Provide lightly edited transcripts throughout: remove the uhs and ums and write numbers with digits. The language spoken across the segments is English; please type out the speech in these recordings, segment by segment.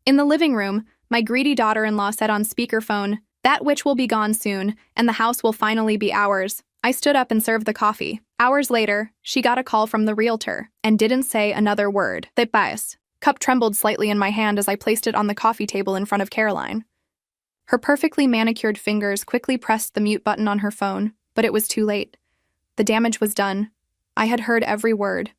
In the living room, my greedy daughter-in-law said on speakerphone, "That witch will be gone soon, and the house will finally be ours." I stood up and served the coffee. Hours later, she got a call from the realtor and didn't say another word. The bias cup trembled slightly in my hand as I placed it on the coffee table in front of Caroline. Her perfectly manicured fingers quickly pressed the mute button on her phone, but it was too late. The damage was done. I had heard every word.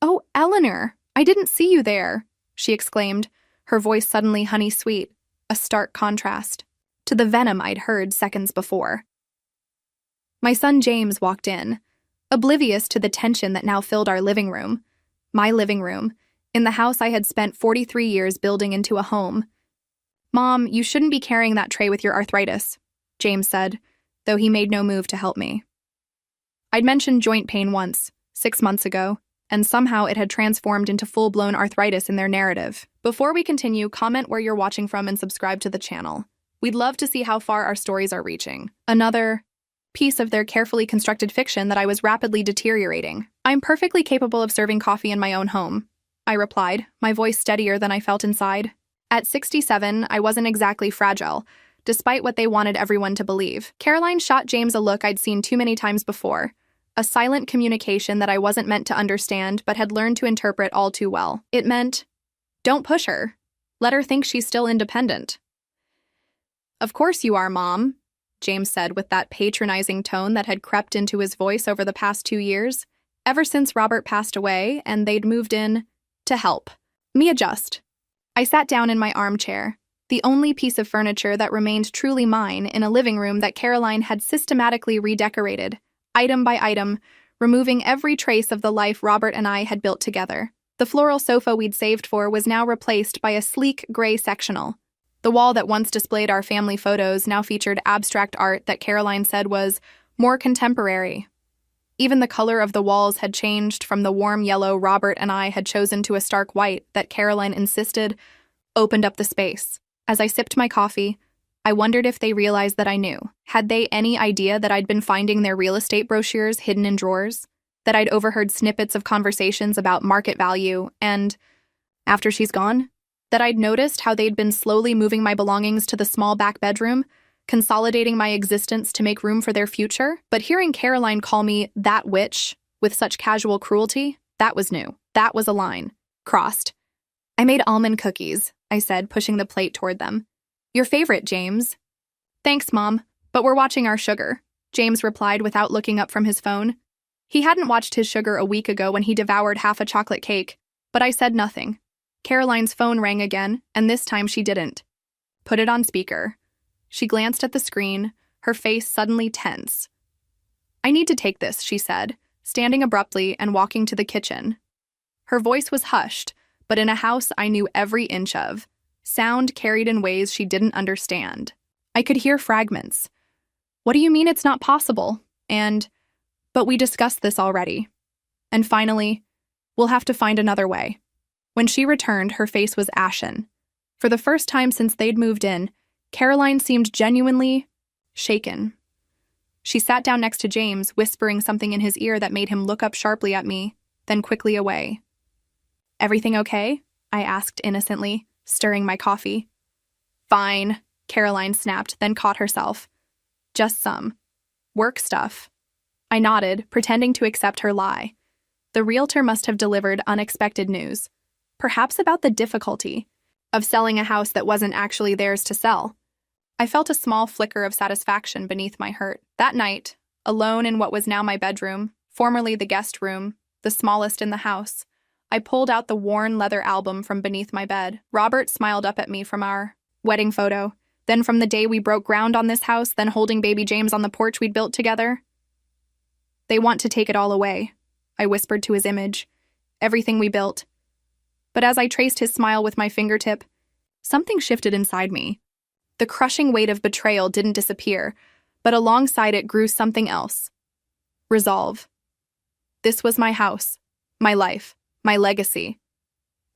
"Oh, Eleanor, I didn't see you there," she exclaimed, her voice suddenly honey-sweet, a stark contrast to the venom I'd heard seconds before. My son James walked in, oblivious to the tension that now filled our living room, my living room, in the house I had spent 43 years building into a home. "Mom, you shouldn't be carrying that tray with your arthritis," James said, though he made no move to help me. I'd mentioned joint pain once, 6 months ago, and somehow it had transformed into full-blown arthritis in their narrative. Before we continue, comment where you're watching from and subscribe to the channel. We'd love to see how far our stories are reaching. Another piece of their carefully constructed fiction that I was rapidly deteriorating. "I'm perfectly capable of serving coffee in my own home," I replied, my voice steadier than I felt inside. At 67, I wasn't exactly fragile, despite what they wanted everyone to believe. Caroline shot James a look I'd seen too many times before, a silent communication that I wasn't meant to understand but had learned to interpret all too well. It meant, "Don't push her. Let her think she's still independent." "Of course you are, Mom," James said with that patronizing tone that had crept into his voice over the past 2 years, ever since Robert passed away and they'd moved in to help me adjust. I sat down in my armchair, the only piece of furniture that remained truly mine in a living room that Caroline had systematically redecorated, item by item, removing every trace of the life Robert and I had built together. The floral sofa we'd saved for was now replaced by a sleek gray sectional. The wall that once displayed our family photos now featured abstract art that Caroline said was more contemporary. Even the color of the walls had changed from the warm yellow Robert and I had chosen to a stark white that Caroline insisted opened up the space. As I sipped my coffee, I wondered if they realized that I knew. Had they any idea that I'd been finding their real estate brochures hidden in drawers? That I'd overheard snippets of conversations about market value and, after she's gone, that I'd noticed how they'd been slowly moving my belongings to the small back bedroom, consolidating my existence to make room for their future? But hearing Caroline call me that witch with such casual cruelty, that was new. That was a line crossed. "I made almond cookies," I said, pushing the plate toward them. "Your favorite, James." "Thanks, Mom, but we're watching our sugar," James replied without looking up from his phone. He hadn't watched his sugar a week ago when he devoured half a chocolate cake, but I said nothing. Caroline's phone rang again, and this time she didn't. "Put it on speaker." She glanced at the screen, her face suddenly tense. "I need to take this," she said, standing abruptly and walking to the kitchen. Her voice was hushed, but in a house I knew every inch of, sound carried in ways she didn't understand. I could hear fragments. "What do you mean it's not possible?" And, "But we discussed this already." And finally, "We'll have to find another way." When she returned, her face was ashen. For the first time since they'd moved in, Caroline seemed genuinely shaken. She sat down next to James, whispering something in his ear that made him look up sharply at me, then quickly away. "Everything okay?" I asked innocently, stirring my coffee. "Fine," Caroline snapped, then caught herself. "Just some work stuff." I nodded, pretending to accept her lie. The realtor must have delivered unexpected news. Perhaps about the difficulty of selling a house that wasn't actually theirs to sell. I felt a small flicker of satisfaction beneath my hurt. That night, alone in what was now my bedroom, formerly the guest room, the smallest in the house, I pulled out the worn leather album from beneath my bed. Robert smiled up at me from our wedding photo, then from the day we broke ground on this house, then holding baby James on the porch we'd built together. "They want to take it all away," I whispered to his image. "Everything we built." But as I traced his smile with my fingertip, something shifted inside me. The crushing weight of betrayal didn't disappear, but alongside it grew something else. Resolve. This was my house, my life, my legacy,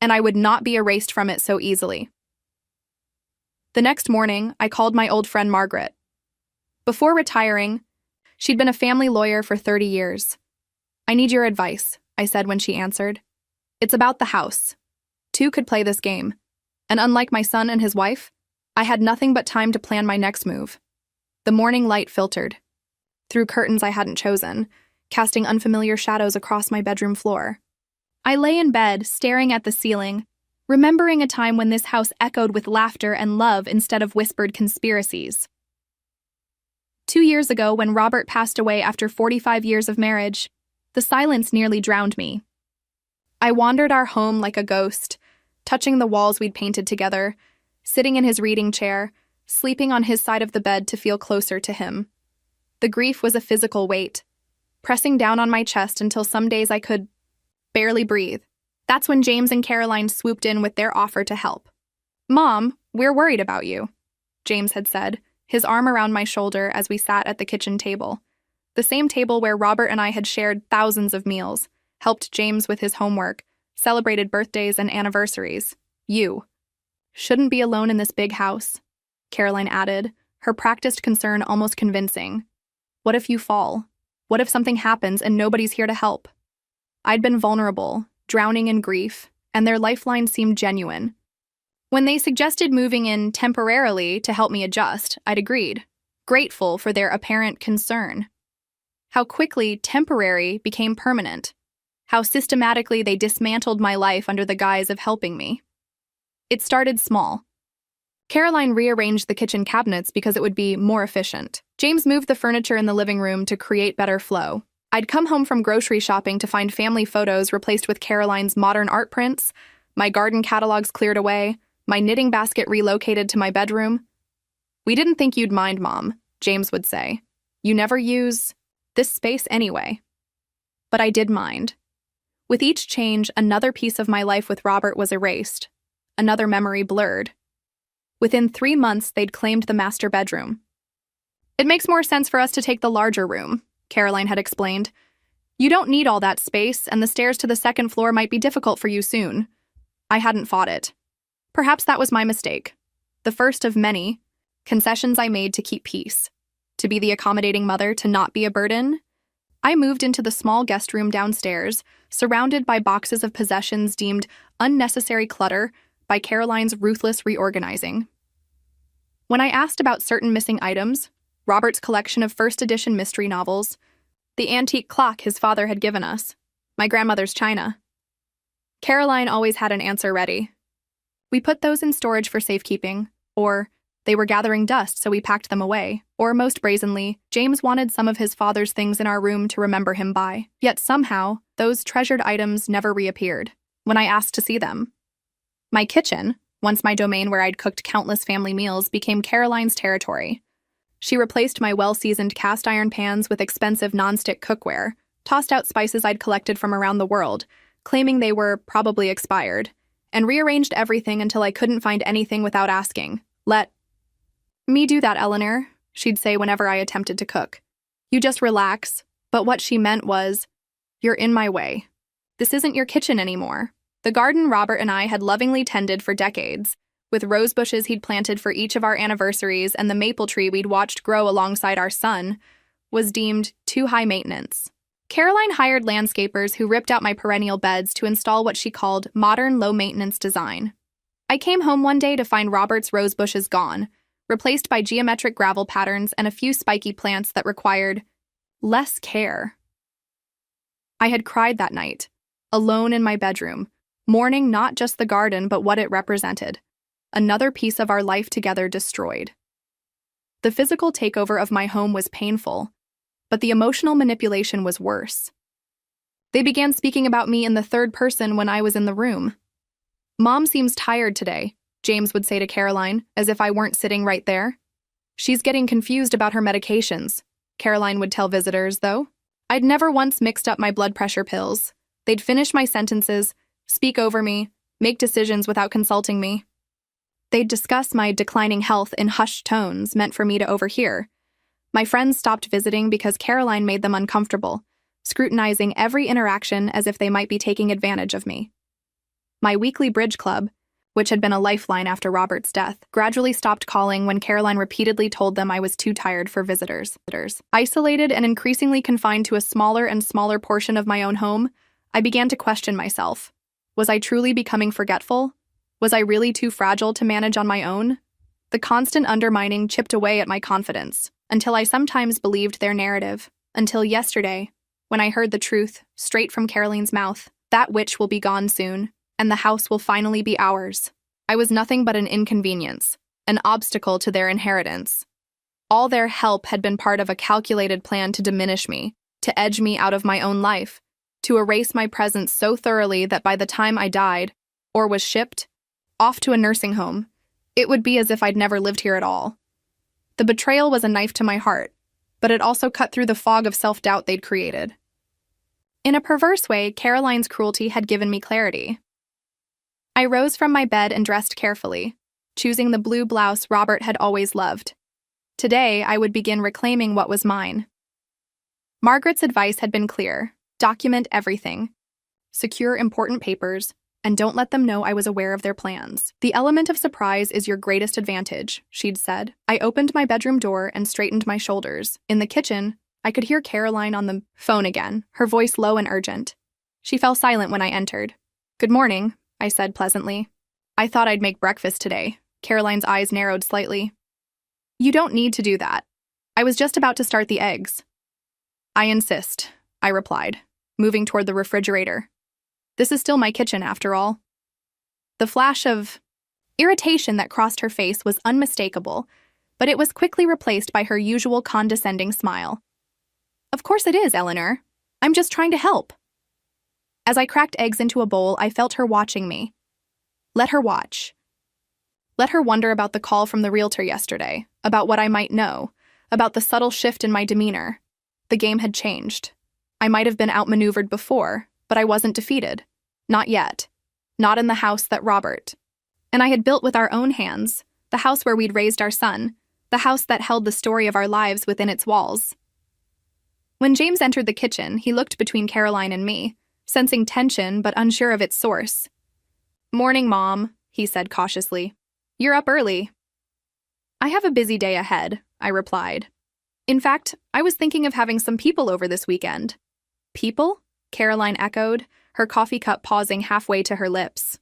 and I would not be erased from it so easily. The next morning, I called my old friend Margaret. Before retiring, she'd been a family lawyer for 30 years. "I need your advice," I said when she answered. "It's about the house. Two could play this game. And unlike my son and his wife, I had nothing but time to plan my next move. The morning light filtered through curtains I hadn't chosen, casting unfamiliar shadows across my bedroom floor. I lay in bed, staring at the ceiling, remembering a time when this house echoed with laughter and love instead of whispered conspiracies. 2 years ago, when Robert passed away after 45 years of marriage, the silence nearly drowned me. I wandered our home like a ghost, touching the walls we'd painted together, sitting in his reading chair, sleeping on his side of the bed to feel closer to him. The grief was a physical weight, pressing down on my chest until some days I could barely breathe. That's when James and Caroline swooped in with their offer to help. "Mom, we're worried about you," James had said, his arm around my shoulder as we sat at the kitchen table. The same table where Robert and I had shared thousands of meals, helped James with his homework, celebrated birthdays and anniversaries. "You shouldn't be alone in this big house," Caroline added, her practiced concern almost convincing. "What if you fall? What if something happens and nobody's here to help?" I'd been vulnerable, drowning in grief, and their lifeline seemed genuine. When they suggested moving in temporarily to help me adjust, I'd agreed, grateful for their apparent concern. How quickly temporary became permanent. How systematically they dismantled my life under the guise of helping me. It started small. Caroline rearranged the kitchen cabinets because it would be more efficient. James moved the furniture in the living room to create better flow. I'd come home from grocery shopping to find family photos replaced with Caroline's modern art prints, my garden catalogs cleared away, my knitting basket relocated to my bedroom. "We didn't think you'd mind, Mom," James would say. "You never use this space anyway." But I did mind. With each change, another piece of my life with Robert was erased, another memory blurred. Within 3 months, they'd claimed the master bedroom. "It makes more sense for us to take the larger room," Caroline had explained. "You don't need all that space, and the stairs to the second floor might be difficult for you soon." I hadn't fought it. Perhaps that was my mistake. The first of many concessions I made to keep peace. To be the accommodating mother, to not be a burden. I moved into the small guest room downstairs, surrounded by boxes of possessions deemed unnecessary clutter by Caroline's ruthless reorganizing. When I asked about certain missing items, Robert's collection of first edition mystery novels, the antique clock his father had given us, my grandmother's china, Caroline always had an answer ready. "We put those in storage for safekeeping," or "they were gathering dust, so we packed them away," or most brazenly, "James wanted some of his father's things in our room to remember him by." Yet somehow, those treasured items never reappeared when I asked to see them. My kitchen, once my domain where I'd cooked countless family meals, became Caroline's territory. She replaced my well-seasoned cast-iron pans with expensive nonstick cookware, tossed out spices I'd collected from around the world, claiming they were probably expired, and rearranged everything until I couldn't find anything without asking. "Let me do that, Eleanor," she'd say whenever I attempted to cook. "You just relax." But what she meant was, "You're in my way. This isn't your kitchen anymore." The garden Robert and I had lovingly tended for decades, with rose bushes he'd planted for each of our anniversaries and the maple tree we'd watched grow alongside our son, was deemed too high maintenance. Caroline hired landscapers who ripped out my perennial beds to install what she called modern low-maintenance design. I came home one day to find Robert's rose bushes gone, replaced by geometric gravel patterns and a few spiky plants that required less care. I had cried that night, alone in my bedroom, mourning not just the garden but what it represented. Another piece of our life together destroyed. The physical takeover of my home was painful, but the emotional manipulation was worse. They began speaking about me in the third person when I was in the room. "Mom seems tired today," James would say to Caroline, as if I weren't sitting right there. "She's getting confused about her medications," Caroline would tell visitors, though. I'd never once mixed up my blood pressure pills. They'd finish my sentences, speak over me, make decisions without consulting me. They'd discuss my declining health in hushed tones meant for me to overhear. My friends stopped visiting because Caroline made them uncomfortable, scrutinizing every interaction as if they might be taking advantage of me. My weekly bridge club, which had been a lifeline after Robert's death, gradually stopped calling when Caroline repeatedly told them I was too tired for visitors. Isolated and increasingly confined to a smaller and smaller portion of my own home, I began to question myself. Was I truly becoming forgetful? Was I really too fragile to manage on my own? The constant undermining chipped away at my confidence, until I sometimes believed their narrative, until yesterday, when I heard the truth, straight from Caroline's mouth. That witch will be gone soon, and the house will finally be ours. I was nothing but an inconvenience, an obstacle to their inheritance. All their help had been part of a calculated plan to diminish me, to edge me out of my own life, to erase my presence so thoroughly that by the time I died, or was shipped off to a nursing home, it would be as if I'd never lived here at all. The betrayal was a knife to my heart, but it also cut through the fog of self-doubt they'd created. In a perverse way, Caroline's cruelty had given me clarity. I rose from my bed and dressed carefully, choosing the blue blouse Robert had always loved. Today, I would begin reclaiming what was mine. Margaret's advice had been clear: document everything, secure important papers, and don't let them know I was aware of their plans. The element of surprise is your greatest advantage, she'd said. I opened my bedroom door and straightened my shoulders. In the kitchen, I could hear Caroline on the phone again, her voice low and urgent. She fell silent when I entered. "Good morning," I said pleasantly. "I thought I'd make breakfast today." Caroline's eyes narrowed slightly. "You don't need to do that. I was just about to start the eggs." "I insist," I replied, moving toward the refrigerator. "This is still my kitchen, after all." The flash of irritation that crossed her face was unmistakable, but it was quickly replaced by her usual condescending smile. "Of course it is, Eleanor. I'm just trying to help." As I cracked eggs into a bowl, I felt her watching me. Let her watch. Let her wonder about the call from the realtor yesterday, about what I might know, about the subtle shift in my demeanor. The game had changed. I might have been outmaneuvered before, but I wasn't defeated. Not yet. Not in the house that Robert and I had built with our own hands, the house where we'd raised our son, the house that held the story of our lives within its walls. When James entered the kitchen, he looked between Caroline and me, sensing tension but unsure of its source. "Morning, Mom," he said cautiously. "You're up early." "I have a busy day ahead," I replied. "In fact, I was thinking of having some people over this weekend." "People?" Caroline echoed, her coffee cup pausing halfway to her lips.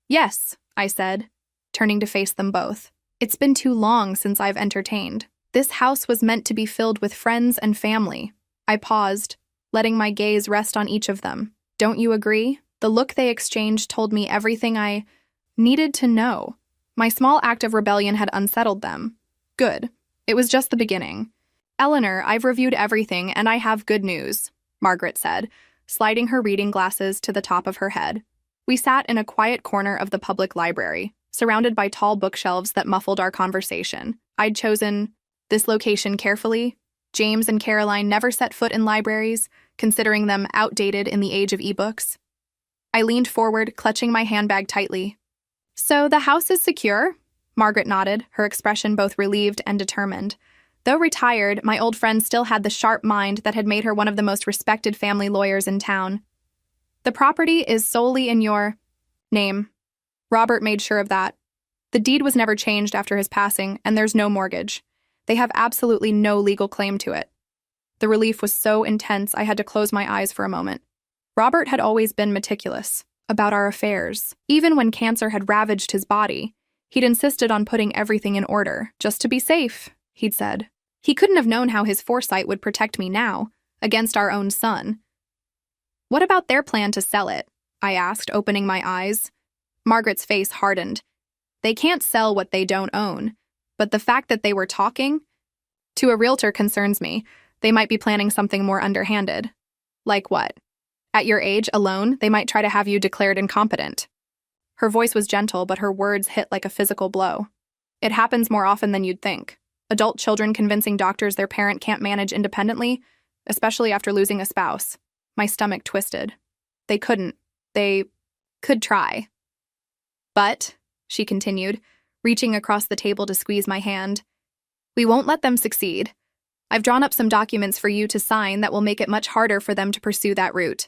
"Yes," I said, turning to face them both. "It's been too long since I've entertained. This house was meant to be filled with friends and family." I paused, letting my gaze rest on each of them. "Don't you agree?" The look they exchanged told me everything I needed to know. My small act of rebellion had unsettled them. Good. It was just the beginning. "Eleanor, I've reviewed everything, and I have good news," Margaret said, sliding her reading glasses to the top of her head. We sat in a quiet corner of the public library, surrounded by tall bookshelves that muffled our conversation. I'd chosen this location carefully. James and Caroline never set foot in libraries, considering them outdated in the age of ebooks. I leaned forward, clutching my handbag tightly. "So the house is secure?" Margaret nodded, her expression both relieved and determined. Though retired, my old friend still had the sharp mind that had made her one of the most respected family lawyers in town. "The property is solely in your name." Robert made sure of that. "The deed was never changed after his passing, and there's no mortgage. They have absolutely no legal claim to it." The relief was so intense I had to close my eyes for a moment. Robert had always been meticulous about our affairs. Even when cancer had ravaged his body, he'd insisted on putting everything in order, just to be safe, he'd said. He couldn't have known how his foresight would protect me now, against our own son. "What about their plan to sell it?" I asked, opening my eyes. Margaret's face hardened. "They can't sell what they don't own, but the fact that they were talking to a realtor concerns me. They might be planning something more underhanded." "Like what?" "At your age alone, they might try to have you declared incompetent." Her voice was gentle, but her words hit like a physical blow. "It happens more often than you'd think. Adult children convincing doctors their parent can't manage independently, especially after losing a spouse." My stomach twisted. "They couldn't. They could try." "But," she continued, reaching across the table to squeeze my hand, "we won't let them succeed. I've drawn up some documents for you to sign that will make it much harder for them to pursue that route."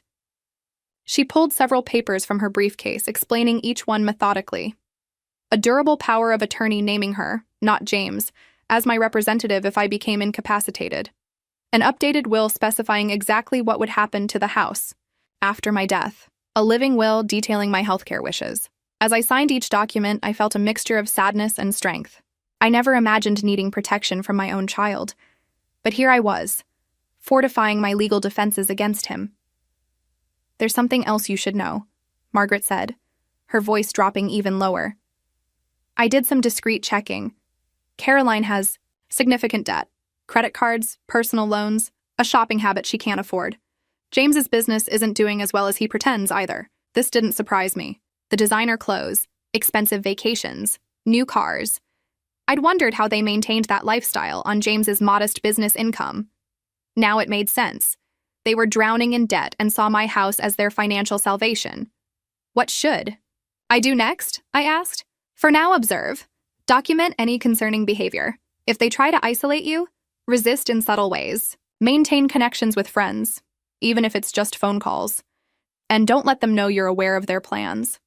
She pulled several papers from her briefcase, explaining each one methodically. A durable power of attorney naming her, not James, as my representative if I became incapacitated. An updated will specifying exactly what would happen to the house after my death. A living will detailing my healthcare wishes. As I signed each document, I felt a mixture of sadness and strength. I never imagined needing protection from my own child. But here I was, fortifying my legal defenses against him. "There's something else you should know," Margaret said, her voice dropping even lower. I did some discreet checking. Caroline has significant debt, credit cards, personal loans, a shopping habit she can't afford. James's business isn't doing as well as he pretends either. This didn't surprise me. The designer clothes, expensive vacations, new cars. I'd wondered how they maintained that lifestyle on James's modest business income. Now it made sense. They were drowning in debt and saw my house as their financial salvation. What should I do next? I asked. For now, observe. Document any concerning behavior. If they try to isolate you, resist in subtle ways. Maintain connections with friends, even if it's just phone calls. And don't let them know you're aware of their plans.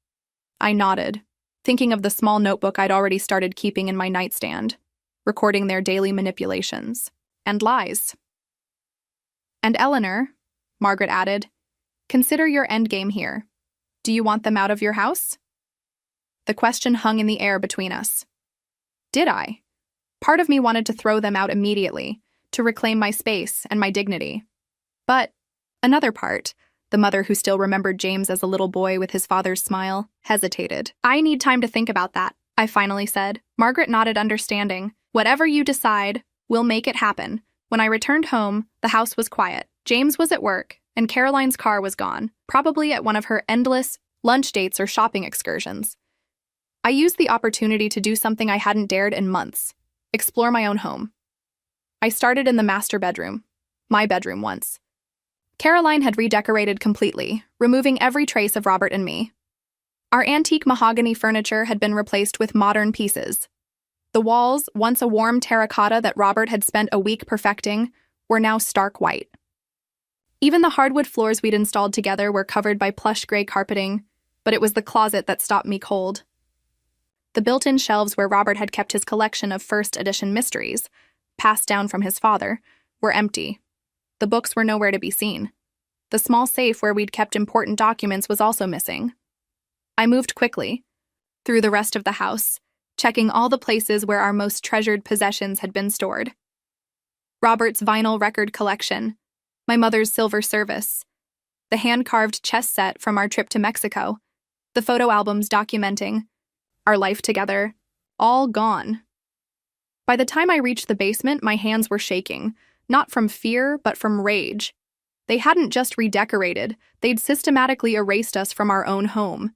I nodded, thinking of the small notebook I'd already started keeping in my nightstand, recording their daily manipulations and lies. "And Eleanor," Margaret added, "consider your endgame here. Do you want them out of your house?" The question hung in the air between us. Did I? Part of me wanted to throw them out immediately, to reclaim my space and my dignity. But another part, the mother who still remembered James as a little boy with his father's smile, hesitated. "I need time to think about that," I finally said. Margaret nodded understanding. "Whatever you decide, we'll make it happen." When I returned home, the house was quiet. James was at work, and Caroline's car was gone, probably at one of her endless lunch dates or shopping excursions. I used the opportunity to do something I hadn't dared in months: explore my own home. I started in the master bedroom, my bedroom once. Caroline had redecorated completely, removing every trace of Robert and me. Our antique mahogany furniture had been replaced with modern pieces. The walls, once a warm terracotta that Robert had spent a week perfecting, were now stark white. Even the hardwood floors we'd installed together were covered by plush gray carpeting, but it was the closet that stopped me cold. The built-in shelves where Robert had kept his collection of first edition mysteries, passed down from his father, were empty. The books were nowhere to be seen. The small safe where we'd kept important documents was also missing. I moved quickly through the rest of the house, checking all the places where our most treasured possessions had been stored. Robert's vinyl record collection, my mother's silver service, the hand-carved chess set from our trip to Mexico, the photo albums documenting our life together, all gone. By the time I reached the basement, my hands were shaking, not from fear, but from rage. They hadn't just redecorated, they'd systematically erased us from our own home.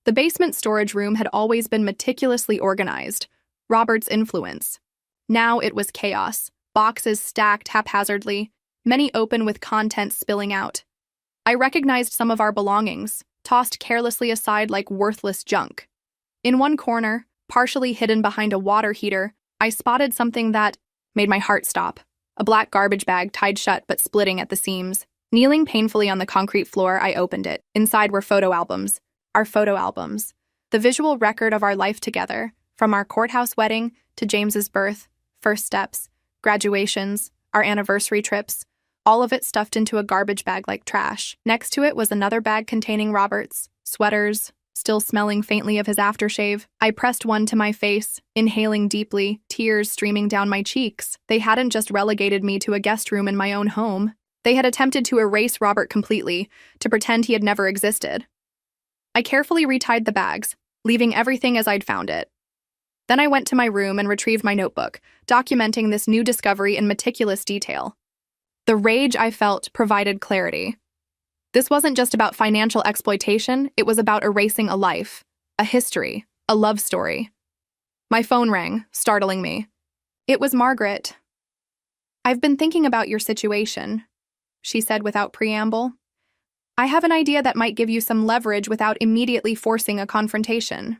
The basement storage room had always been meticulously organized, Robert's influence. Now it was chaos, boxes stacked haphazardly, many open with contents spilling out. I recognized some of our belongings, tossed carelessly aside like worthless junk. In one corner, partially hidden behind a water heater, I spotted something that made my heart stop. A black garbage bag tied shut but splitting at the seams. Kneeling painfully on the concrete floor, I opened it. Inside were photo albums. Our photo albums. The visual record of our life together, from our courthouse wedding to James's birth, first steps, graduations, our anniversary trips, all of it stuffed into a garbage bag like trash. Next to it was another bag containing Robert's sweaters, still smelling faintly of his aftershave. I pressed one to my face, inhaling deeply, tears streaming down my cheeks. They hadn't just relegated me to a guest room in my own home. They had attempted to erase Robert completely, to pretend he had never existed. I carefully retied the bags, leaving everything as I'd found it. Then I went to my room and retrieved my notebook, documenting this new discovery in meticulous detail. The rage I felt provided clarity. This wasn't just about financial exploitation, it was about erasing a life, a history, a love story. My phone rang, startling me. It was Margaret. "I've been thinking about your situation," she said without preamble. "I have an idea that might give you some leverage without immediately forcing a confrontation."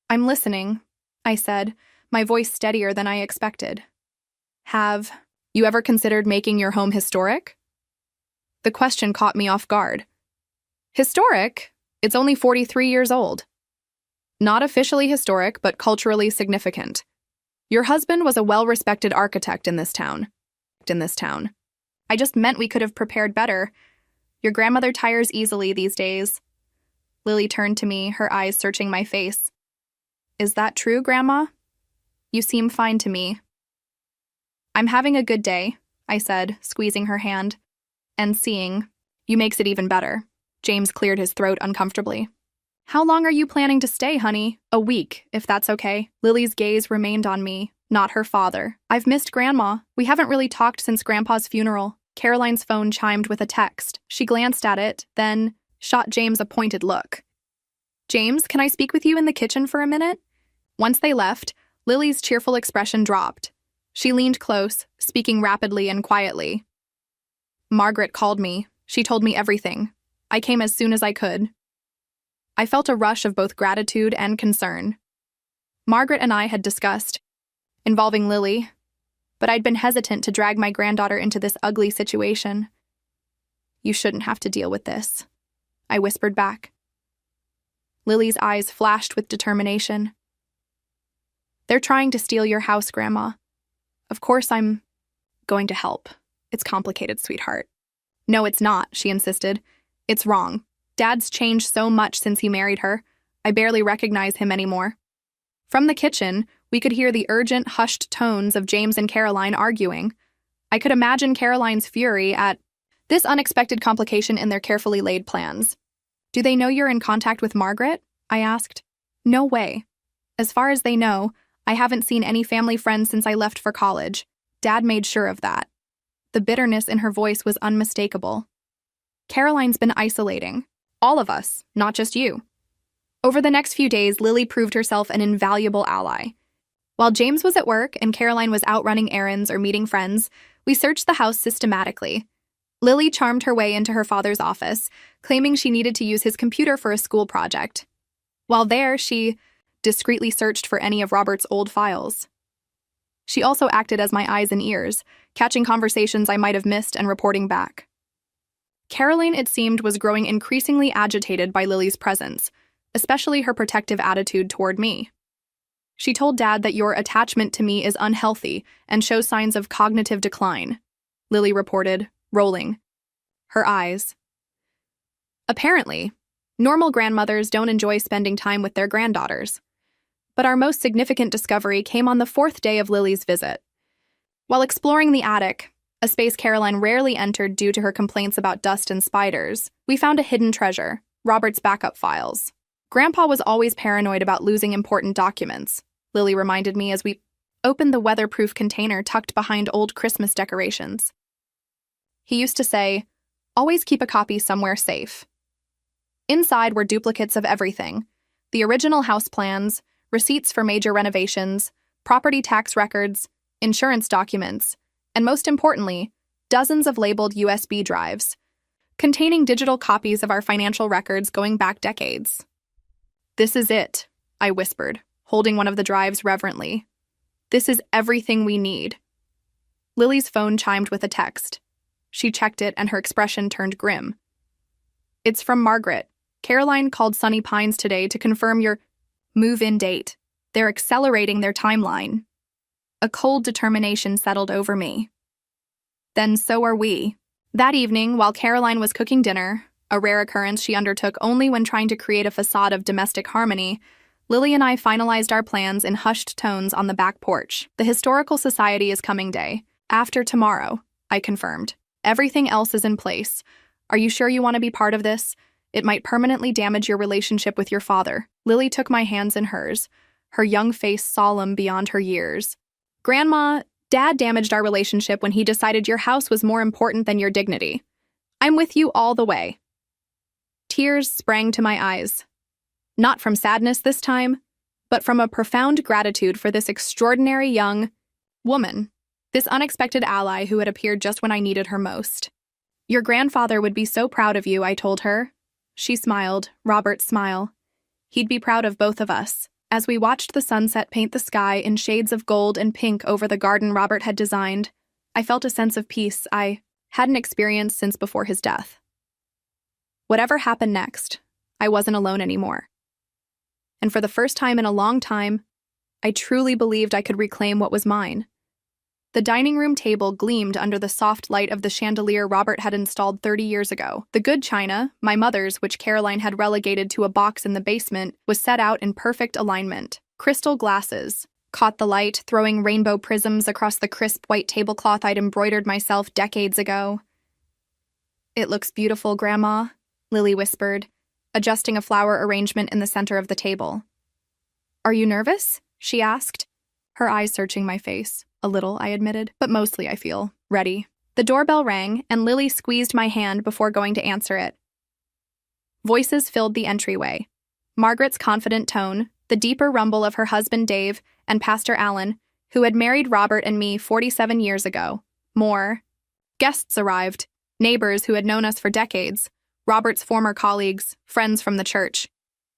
"I'm listening," I said, my voice steadier than I expected. "Have you ever considered making your home historic?" The question caught me off guard. Historic? It's only 43 years old. Not officially historic, but culturally significant. Your husband was a well-respected architect in this town. I just meant we could have prepared better. Your grandmother tires easily these days. Lily turned to me, her eyes searching my face. Is that true, Grandma? You seem fine to me. I'm having a good day, I said, squeezing her hand. And seeing you makes it even better. James cleared his throat uncomfortably. How long are you planning to stay, honey? A week, if that's okay. Lily's gaze remained on me, not her father. I've missed Grandma. We haven't really talked since Grandpa's funeral. Caroline's phone chimed with a text. She glanced at it, then shot James a pointed look. James, can I speak with you in the kitchen for a minute? Once they left, Lily's cheerful expression dropped. She leaned close, speaking rapidly and quietly. Margaret called me. She told me everything. I came as soon as I could. I felt a rush of both gratitude and concern. Margaret and I had discussed involving Lily, but I'd been hesitant to drag my granddaughter into this ugly situation. You shouldn't have to deal with this, I whispered back. Lily's eyes flashed with determination. They're trying to steal your house, Grandma. Of course I'm going to help. It's complicated, sweetheart. No, it's not, she insisted. It's wrong. Dad's changed so much since he married her. I barely recognize him anymore. From the kitchen, we could hear the urgent, hushed tones of James and Caroline arguing. I could imagine Caroline's fury at this unexpected complication in their carefully laid plans. Do they know you're in contact with Margaret? I asked. No way. As far as they know, I haven't seen any family friends since I left for college. Dad made sure of that. The bitterness in her voice was unmistakable. Caroline's been isolating. All of us, not just you. Over the next few days, Lily proved herself an invaluable ally. While James was at work and Caroline was out running errands or meeting friends, we searched the house systematically. Lily charmed her way into her father's office, claiming she needed to use his computer for a school project. While there, she discreetly searched for any of Robert's old files. She also acted as my eyes and ears, catching conversations I might have missed and reporting back. Caroline, it seemed, was growing increasingly agitated by Lily's presence, especially her protective attitude toward me. She told Dad that your attachment to me is unhealthy and shows signs of cognitive decline, Lily reported, rolling her eyes. Apparently, normal grandmothers don't enjoy spending time with their granddaughters. But our most significant discovery came on the 4th day of Lily's visit. While exploring the attic, a space Caroline rarely entered due to her complaints about dust and spiders, we found a hidden treasure, Robert's backup files. Grandpa was always paranoid about losing important documents, Lily reminded me as we opened the weatherproof container tucked behind old Christmas decorations. He used to say, always keep a copy somewhere safe. Inside were duplicates of everything: the original house plans, receipts for major renovations, property tax records, insurance documents, and most importantly, dozens of labeled USB drives, containing digital copies of our financial records going back decades. This is it, I whispered, holding one of the drives reverently. This is everything we need. Lily's phone chimed with a text. She checked it and her expression turned grim. It's from Margaret. Caroline called Sunny Pines today to confirm your move-in date. They're accelerating their timeline. A cold determination settled over me. Then so are we. That evening, while Caroline was cooking dinner, a rare occurrence she undertook only when trying to create a facade of domestic harmony, Lily and I finalized our plans in hushed tones on the back porch. The Historical Society is coming day. After tomorrow, I confirmed. Everything else is in place. Are you sure you want to be part of this? It might permanently damage your relationship with your father. Lily took my hands in hers, her young face solemn beyond her years. Grandma, Dad damaged our relationship when he decided your house was more important than your dignity. I'm with you all the way. Tears sprang to my eyes. Not from sadness this time, but from a profound gratitude for this extraordinary young woman, this unexpected ally who had appeared just when I needed her most. Your grandfather would be so proud of you, I told her. She smiled, Robert's smile. He'd be proud of both of us. As we watched the sunset paint the sky in shades of gold and pink over the garden Robert had designed, I felt a sense of peace I hadn't experienced since before his death. Whatever happened next, I wasn't alone anymore. And for the first time in a long time, I truly believed I could reclaim what was mine. The dining room table gleamed under the soft light of the chandelier Robert had installed 30 years ago. The good china, my mother's, which Caroline had relegated to a box in the basement, was set out in perfect alignment. Crystal glasses caught the light, throwing rainbow prisms across the crisp white tablecloth I'd embroidered myself decades ago. "It looks beautiful, Grandma," Lily whispered, adjusting a flower arrangement in the center of the table. "Are you nervous?" she asked, her eyes searching my face. "A little," I admitted, "but mostly I feel ready." The doorbell rang, and Lily squeezed my hand before going to answer it. Voices filled the entryway. Margaret's confident tone, the deeper rumble of her husband Dave, and Pastor Allen, who had married Robert and me 47 years ago. More guests arrived, neighbors who had known us for decades, Robert's former colleagues, friends from the church.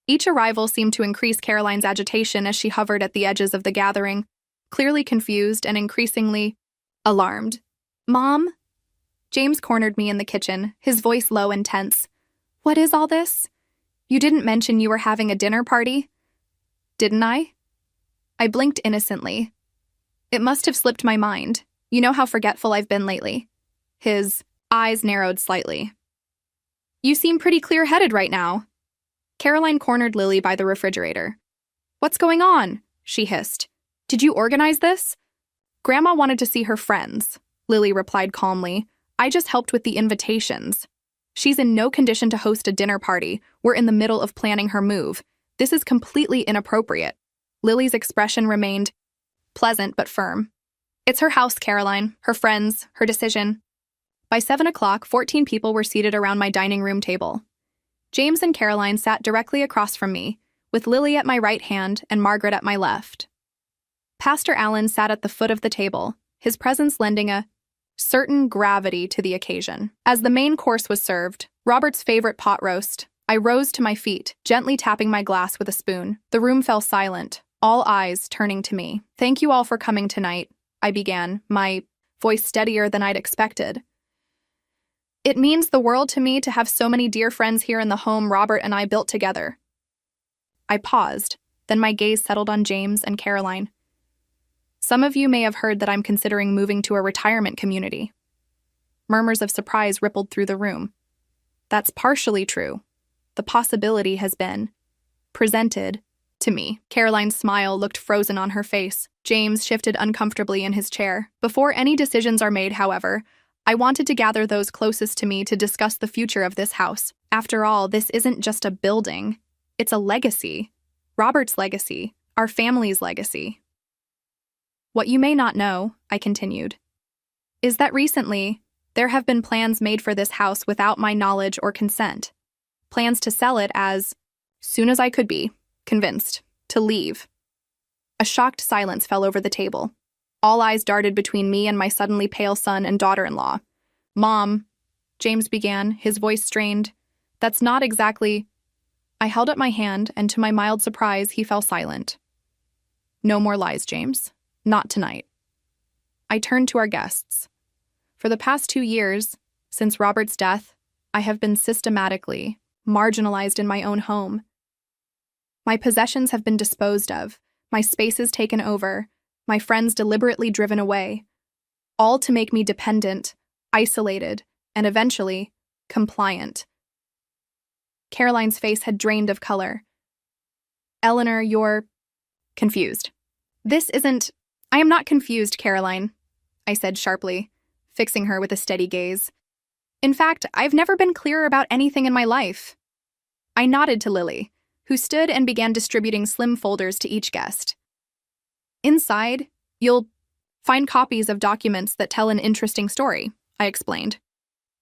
Each arrival seemed to increase Caroline's agitation as she hovered at the edges of the gathering, clearly confused and increasingly alarmed. "Mom?" James cornered me in the kitchen, his voice low and tense. "What is all this? You didn't mention you were having a dinner party?" "Didn't I?" I blinked innocently. It must have slipped my mind. You know how forgetful I've been lately. His eyes narrowed slightly. "You seem pretty clear-headed right now." Caroline cornered Lily by the refrigerator. "What's going on?" she hissed. "Did you organize this?" "Grandma wanted to see her friends," Lily replied calmly. "I just helped with the invitations. She's in no condition to host a dinner party. We're in the middle of planning her move. This is completely inappropriate." Lily's expression remained pleasant but firm. "It's her house, Caroline, her friends, her decision." By 7 o'clock, 14 people were seated around my dining room table. James and Caroline sat directly across from me, with Lily at my right hand and Margaret at my left. Pastor Allen sat at the foot of the table, his presence lending a certain gravity to the occasion. As the main course was served, Robert's favorite pot roast, I rose to my feet, gently tapping my glass with a spoon. The room fell silent, all eyes turning to me. "Thank you all for coming tonight," I began, my voice steadier than I'd expected. "It means the world to me to have so many dear friends here in the home Robert and I built together." I paused, then my gaze settled on James and Caroline. "Some of you may have heard that I'm considering moving to a retirement community." Murmurs of surprise rippled through the room. "That's partially true. The possibility has been presented to me." Caroline's smile looked frozen on her face. James shifted uncomfortably in his chair. "Before any decisions are made, however, I wanted to gather those closest to me to discuss the future of this house. After all, this isn't just a building. It's a legacy. Robert's legacy. Our family's legacy." "What you may not know," I continued, "is that recently there have been plans made for this house without my knowledge or consent. Plans to sell it as soon as I could be convinced to leave." A shocked silence fell over the table. All eyes darted between me and my suddenly pale son and daughter-in-law. "Mom," James began, his voice strained. "That's not exactly—" I held up my hand, and to my mild surprise, he fell silent. "No more lies, James. Not tonight." I turned to our guests. For the past 2 years, since Robert's death, I have been systematically marginalized in my own home. My possessions have been disposed of, my spaces taken over, my friends deliberately driven away, all to make me dependent, isolated, and eventually, compliant. Caroline's face had drained of color. "Eleanor, you're confused." I am not confused, Caroline," I said sharply, fixing her with a steady gaze. "In fact, I've never been clearer about anything in my life." I nodded to Lily, who stood and began distributing slim folders to each guest. "Inside, you'll find copies of documents that tell an interesting story," I explained.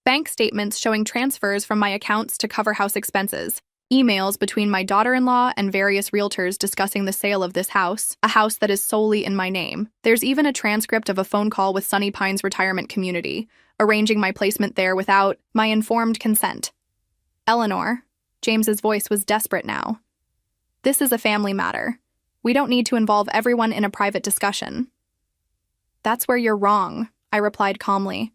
"Bank statements showing transfers from my accounts to cover house expenses, emails between my daughter-in-law and various realtors discussing the sale of this house, a house that is solely in my name. There's even a transcript of a phone call with Sunny Pines Retirement Community, arranging my placement there without my informed consent." "Eleanor," James's voice was desperate now, "this is a family matter. We don't need to involve everyone in a private discussion." "That's where you're wrong," I replied calmly.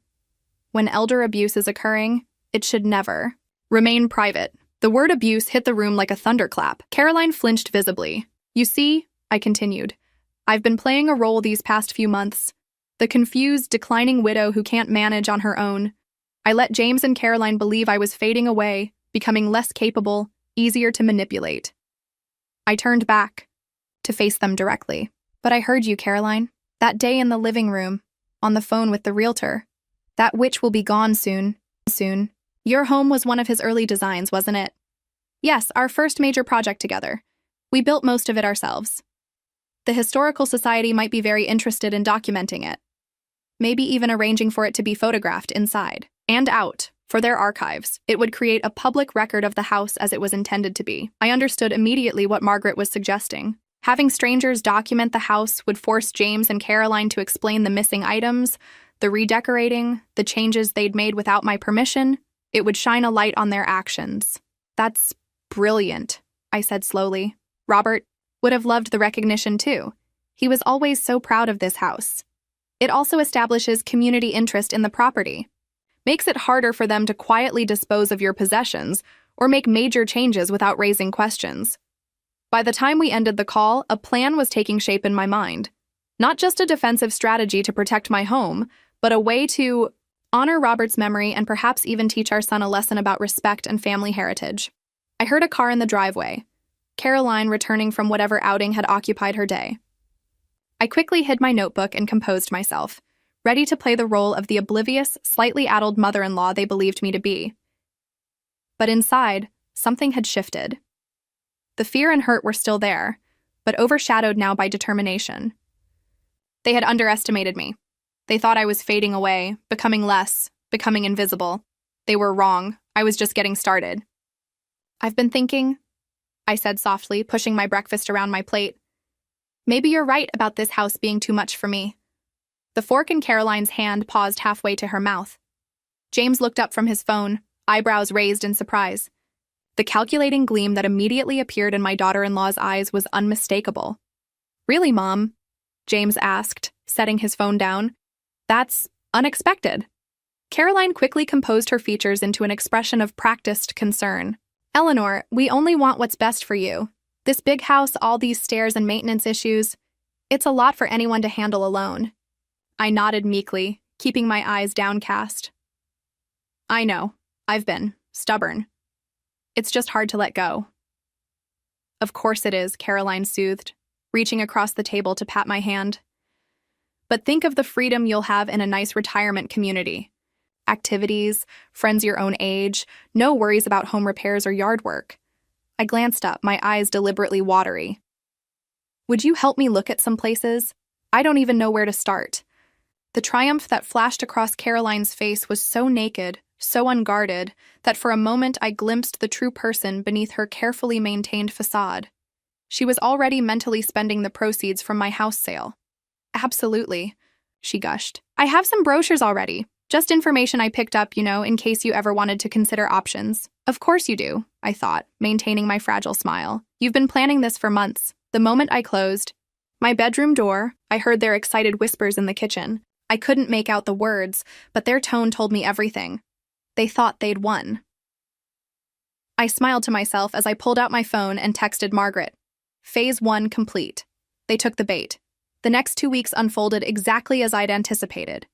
"When elder abuse is occurring, it should never remain private." The word abuse hit the room like a thunderclap. Caroline flinched visibly. "You see," I continued, "I've been playing a role these past few months, The confused, declining widow who can't manage on her own. I let James and Caroline believe I was fading away, becoming less capable, easier to manipulate. I turned back to face them directly. But I heard you, Caroline. That day in the living room, on the phone with the realtor. That witch will be gone soon. Soon. Your home was one of his early designs, wasn't it? Yes, our first major project together. We built most of it ourselves. The Historical Society might be very interested in documenting it. Maybe even arranging for it to be photographed inside and out for their archives. It would create a public record of the house as it was intended to be. I understood immediately what Margaret was suggesting. Having strangers document the house would force James and Caroline to explain the missing items, the redecorating, the changes they'd made without my permission. It would shine a light on their actions. That's brilliant, I said slowly. Robert would have loved the recognition too. He was always so proud of this house. It also establishes community interest in the property. Makes it harder for them to quietly dispose of your possessions or make major changes without raising questions. By the time we ended the call, a plan was taking shape in my mind. Not just a defensive strategy to protect my home, but a way to honor Robert's memory and perhaps even teach our son a lesson about respect and family heritage. I heard a car in the driveway, Caroline returning from whatever outing had occupied her day. I quickly hid my notebook and composed myself, ready to play the role of the oblivious, slightly addled mother-in-law they believed me to be. But inside, something had shifted. The fear and hurt were still there, but overshadowed now by determination. They had underestimated me. They thought I was fading away, becoming less, becoming invisible. They were wrong. I was just getting started. I've been thinking, I said softly, pushing my breakfast around my plate. Maybe you're right about this house being too much for me. The fork in Caroline's hand paused halfway to her mouth. James looked up from his phone, eyebrows raised in surprise. The calculating gleam that immediately appeared in my daughter-in-law's eyes was unmistakable. Really, Mom? James asked, setting his phone down. That's unexpected. Caroline quickly composed her features into an expression of practiced concern. Eleanor, we only want what's best for you. This big house, all these stairs and maintenance issues, it's a lot for anyone to handle alone. I nodded meekly, keeping my eyes downcast. I know. I've been stubborn. It's just hard to let go. Of course it is, Caroline soothed, reaching across the table to pat my hand. But think of the freedom you'll have in a nice retirement community. Activities, friends your own age, no worries about home repairs or yard work. I glanced up, my eyes deliberately watery. Would you help me look at some places? I don't even know where to start. The triumph that flashed across Caroline's face was so naked, so unguarded, that for a moment I glimpsed the true person beneath her carefully maintained facade. She was already mentally spending the proceeds from my house sale. Absolutely, she gushed. I have some brochures already. Just information I picked up, in case you ever wanted to consider options. Of course you do, I thought, maintaining my fragile smile. You've been planning this for months. The moment I closed my bedroom door, I heard their excited whispers in the kitchen. I couldn't make out the words, but their tone told me everything. They thought they'd won. I smiled to myself as I pulled out my phone and texted Margaret. Phase 1 complete. They took the bait. The next 2 weeks unfolded exactly as I'd anticipated.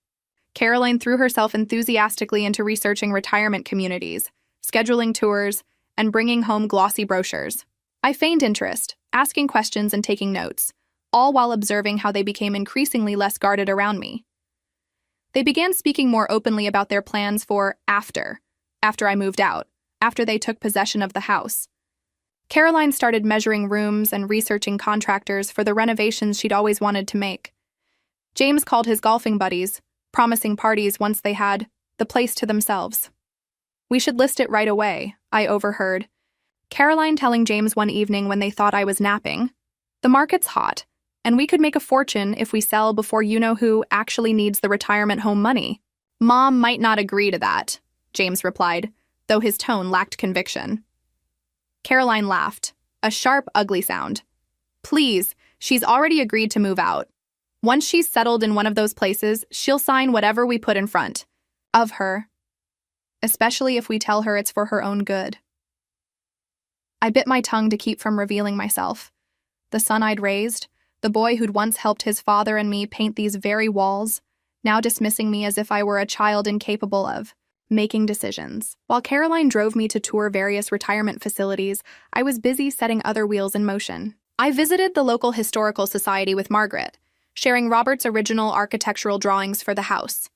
Caroline threw herself enthusiastically into researching retirement communities, scheduling tours, and bringing home glossy brochures. I feigned interest, asking questions and taking notes, all while observing how they became increasingly less guarded around me. They began speaking more openly about their plans for after I moved out, after they took possession of the house. Caroline started measuring rooms and researching contractors for the renovations she'd always wanted to make. James called his golfing buddies, promising parties once they had the place to themselves. We should list it right away, I overheard. Caroline telling James one evening when they thought I was napping. The market's hot, and we could make a fortune if we sell before you-know-who actually needs the retirement home money. Mom might not agree to that, James replied, though his tone lacked conviction. Caroline laughed, a sharp, ugly sound. Please, she's already agreed to move out. Once she's settled in one of those places, she'll sign whatever we put in front of her, especially if we tell her it's for her own good. I bit my tongue to keep from revealing myself. The son I'd raised, the boy who'd once helped his father and me paint these very walls, now dismissing me as if I were a child incapable of making decisions. While Caroline drove me to tour various retirement facilities, I was busy setting other wheels in motion. I visited the local historical society with Margaret, sharing Robert's original architectural drawings for the house.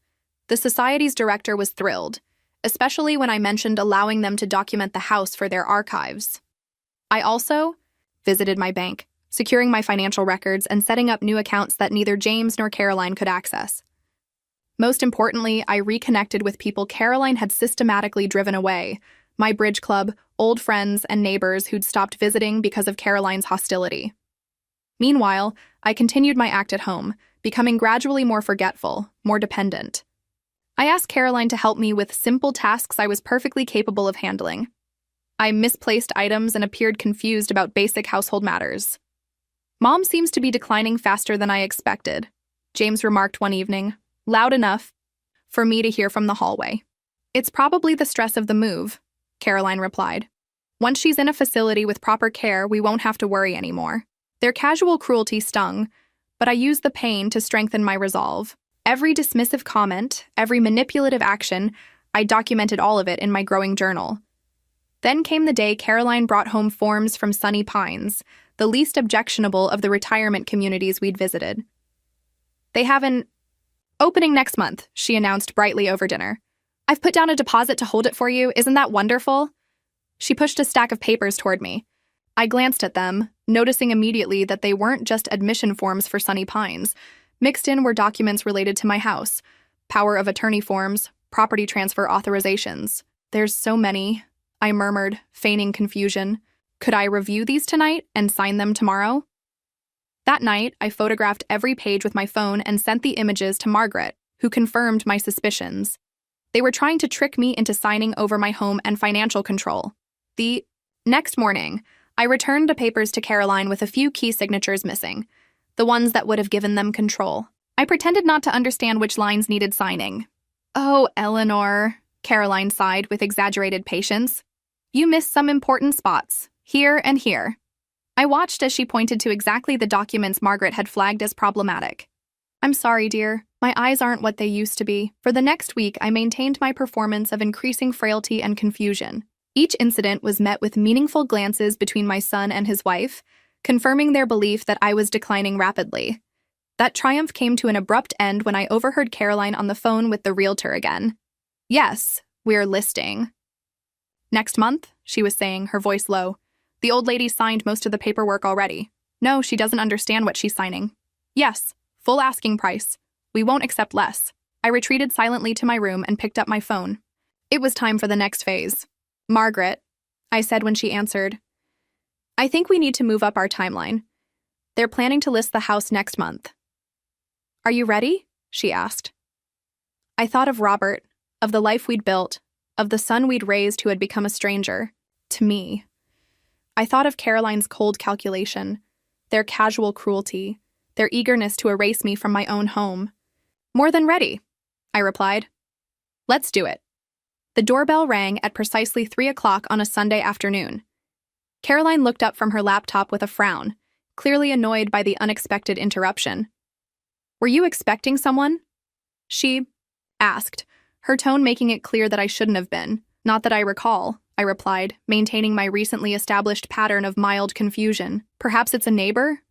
The society's director was thrilled, especially when I mentioned allowing them to document the house for their archives. I also visited my bank, securing my financial records and setting up new accounts that neither James nor Caroline could access. Most importantly, I reconnected with people Caroline had systematically driven away, my bridge club, old friends, and neighbors who'd stopped visiting because of Caroline's hostility. Meanwhile, I continued my act at home, becoming gradually more forgetful, more dependent. I asked Caroline to help me with simple tasks I was perfectly capable of handling. I misplaced items and appeared confused about basic household matters. Mom seems to be declining faster than I expected, James remarked one evening, loud enough for me to hear from the hallway. It's probably the stress of the move, Caroline replied. Once she's in a facility with proper care, we won't have to worry anymore. Their casual cruelty stung, but I used the pain to strengthen my resolve. Every dismissive comment, every manipulative action, I documented all of it in my growing journal. Then came the day Caroline brought home forms from Sunny Pines, the least objectionable of the retirement communities we'd visited. They have an opening next month, she announced brightly over dinner. I've put down a deposit to hold it for you. Isn't that wonderful? She pushed a stack of papers toward me. I glanced at them, noticing immediately that they weren't just admission forms for Sunny Pines. Mixed in were documents related to my house, power of attorney forms, property transfer authorizations. There's so many, I murmured, feigning confusion. Could I review these tonight and sign them tomorrow? That night, I photographed every page with my phone and sent the images to Margaret, who confirmed my suspicions. They were trying to trick me into signing over my home and financial control. The next morning, I returned the papers to Caroline with a few key signatures missing, the ones that would have given them control. I pretended not to understand which lines needed signing. Oh, Eleanor, Caroline sighed with exaggerated patience. You missed some important spots, here and here. I watched as she pointed to exactly the documents Margaret had flagged as problematic. I'm sorry, dear. My eyes aren't what they used to be. For the next week, I maintained my performance of increasing frailty and confusion. Each incident was met with meaningful glances between my son and his wife, confirming their belief that I was declining rapidly. That triumph came to an abrupt end when I overheard Caroline on the phone with the realtor again. Yes, we're listing. Next month, she was saying, her voice low. The old lady signed most of the paperwork already. No, she doesn't understand what she's signing. Yes, full asking price. We won't accept less. I retreated silently to my room and picked up my phone. It was time for the next phase. Margaret, I said when she answered, I think we need to move up our timeline. They're planning to list the house next month. Are you ready? She asked. I thought of Robert, of the life we'd built, of the son we'd raised who had become a stranger, to me. I thought of Caroline's cold calculation, their casual cruelty, their eagerness to erase me from my own home. More than ready, I replied. Let's do it. The doorbell rang at precisely 3 o'clock on a Sunday afternoon. Caroline looked up from her laptop with a frown, clearly annoyed by the unexpected interruption. Were you expecting someone? She asked, her tone making it clear that I shouldn't have been. Not that I recall, I replied, maintaining my recently established pattern of mild confusion. Perhaps it's a neighbor?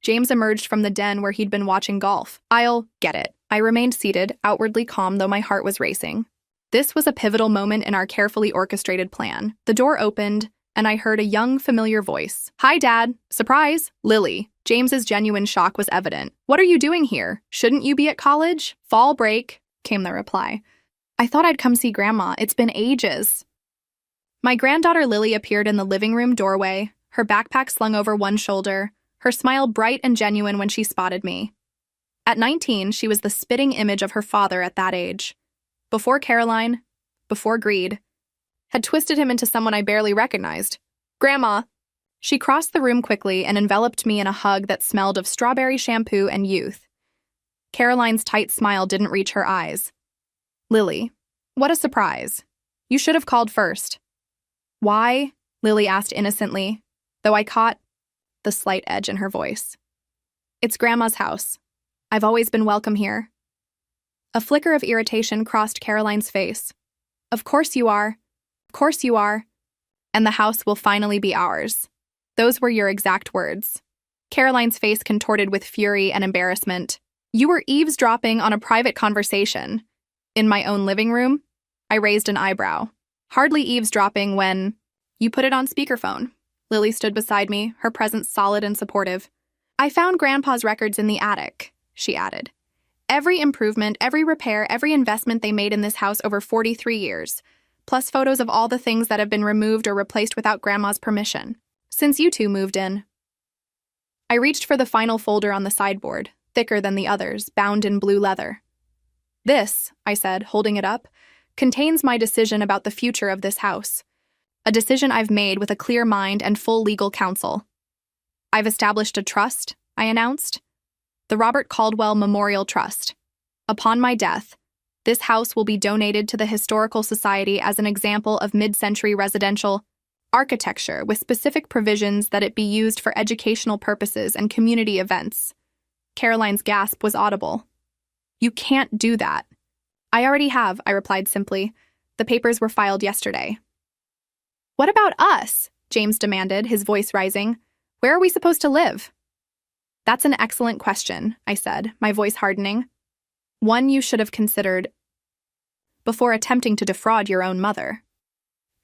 James emerged from the den where he'd been watching golf. I'll get it. I remained seated, outwardly calm though my heart was racing. This was a pivotal moment in our carefully orchestrated plan. The door opened, and I heard a young, familiar voice. Hi, Dad. Surprise. Lily. James's genuine shock was evident. What are you doing here? Shouldn't you be at college? Fall break, came the reply. I thought I'd come see Grandma. It's been ages. My granddaughter Lily appeared in the living room doorway, her backpack slung over one shoulder, her smile bright and genuine when she spotted me. At 19, she was the spitting image of her father at that age. Before Caroline, before greed, had twisted him into someone I barely recognized. Grandma! She crossed the room quickly and enveloped me in a hug that smelled of strawberry shampoo and youth. Caroline's tight smile didn't reach her eyes. Lily, what a surprise. You should have called first. Why? Lily asked innocently, though I caught the slight edge in her voice. It's Grandma's house. I've always been welcome here. A flicker of irritation crossed Caroline's face. Of course you are. Of course you are. And the house will finally be ours. Those were your exact words. Caroline's face contorted with fury and embarrassment. You were eavesdropping on a private conversation. In my own living room? I raised an eyebrow. Hardly eavesdropping when... You put it on speakerphone. Lily stood beside me, her presence solid and supportive. I found Grandpa's records in the attic, she added. Every improvement, every repair, every investment they made in this house over 43 years, plus photos of all the things that have been removed or replaced without Grandma's permission, since you two moved in. I reached for the final folder on the sideboard, thicker than the others, bound in blue leather. This, I said, holding it up, contains my decision about the future of this house. A decision I've made with a clear mind and full legal counsel. I've established a trust, I announced. The Robert Caldwell Memorial Trust. Upon my death, this house will be donated to the Historical Society as an example of mid-century residential architecture with specific provisions that it be used for educational purposes and community events. Caroline's gasp was audible. You can't do that. I already have, I replied simply. The papers were filed yesterday. What about us? James demanded, his voice rising. Where are we supposed to live? That's an excellent question, I said, my voice hardening. One you should have considered before attempting to defraud your own mother.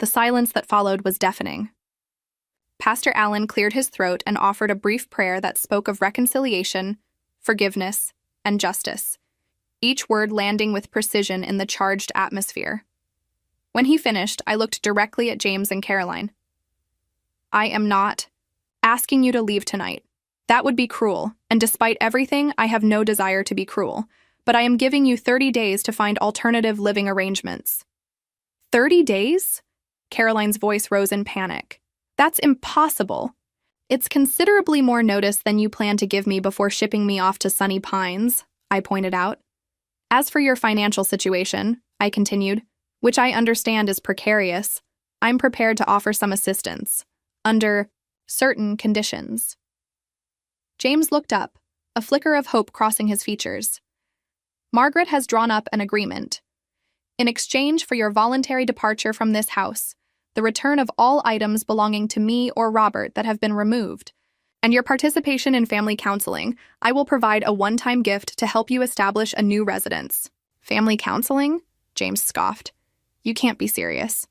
The silence that followed was deafening. Pastor Allen cleared his throat and offered a brief prayer that spoke of reconciliation, forgiveness, and justice, each word landing with precision in the charged atmosphere. When he finished, I looked directly at James and Caroline. I am not asking you to leave tonight. That would be cruel, and despite everything, I have no desire to be cruel, but I am giving you 30 days to find alternative living arrangements. 30 days? Caroline's voice rose in panic. That's impossible. It's considerably more notice than you plan to give me before shipping me off to Sunny Pines, I pointed out. As for your financial situation, I continued, which I understand is precarious, I'm prepared to offer some assistance, under certain conditions. James looked up, a flicker of hope crossing his features. Margaret has drawn up an agreement. In exchange for your voluntary departure from this house, the return of all items belonging to me or Robert that have been removed, and your participation in family counseling, I will provide a one-time gift to help you establish a new residence. Family counseling? James scoffed. You can't be serious.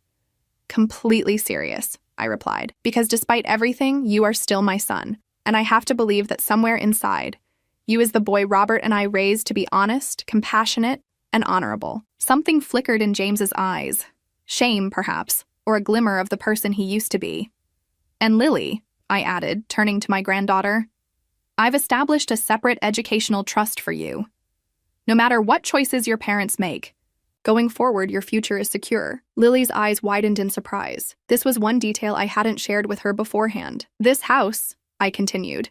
Completely serious, I replied, because despite everything, you are still my son, and I have to believe that somewhere inside, you is the boy Robert and I raised to be honest, compassionate, and honorable. Something flickered in James's eyes. Shame, perhaps, or a glimmer of the person he used to be. And Lily, I added, turning to my granddaughter, I've established a separate educational trust for you. No matter what choices your parents make, going forward, your future is secure. Lily's eyes widened in surprise. This was one detail I hadn't shared with her beforehand. This house, I continued,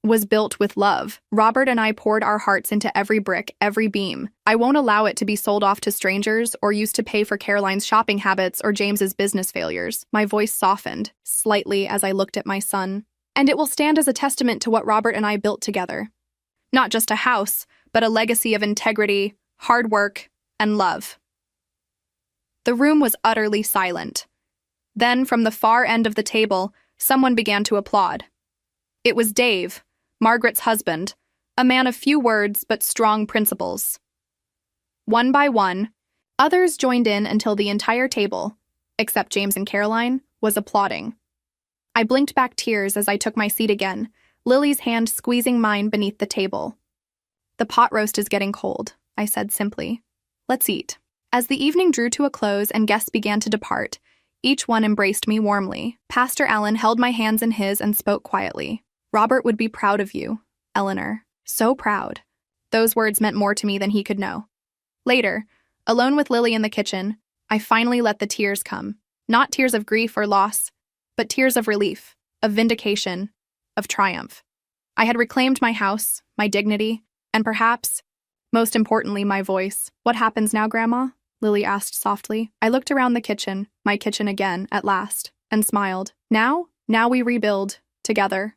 was built with love. Robert and I poured our hearts into every brick, every beam. I won't allow it to be sold off to strangers or used to pay for Caroline's shopping habits or James's business failures. My voice softened slightly as I looked at my son. And it will stand as a testament to what Robert and I built together. Not just a house, but a legacy of integrity, hard work, and love. The room was utterly silent. Then, from the far end of the table, someone began to applaud. It was Dave, Margaret's husband, a man of few words but strong principles. One by one, others joined in until the entire table, except James and Caroline, was applauding. I blinked back tears as I took my seat again, Lily's hand squeezing mine beneath the table. The pot roast is getting cold, I said simply. Let's eat. As the evening drew to a close and guests began to depart, each one embraced me warmly. Pastor Allen held my hands in his and spoke quietly. Robert would be proud of you, Eleanor. So proud. Those words meant more to me than he could know. Later, alone with Lily in the kitchen, I finally let the tears come. Not tears of grief or loss, but tears of relief, of vindication, of triumph. I had reclaimed my house, my dignity, and perhaps, most importantly, my voice. What happens now, Grandma? Lily asked softly. I looked around the kitchen, my kitchen again, at last, and smiled. Now we rebuild, together.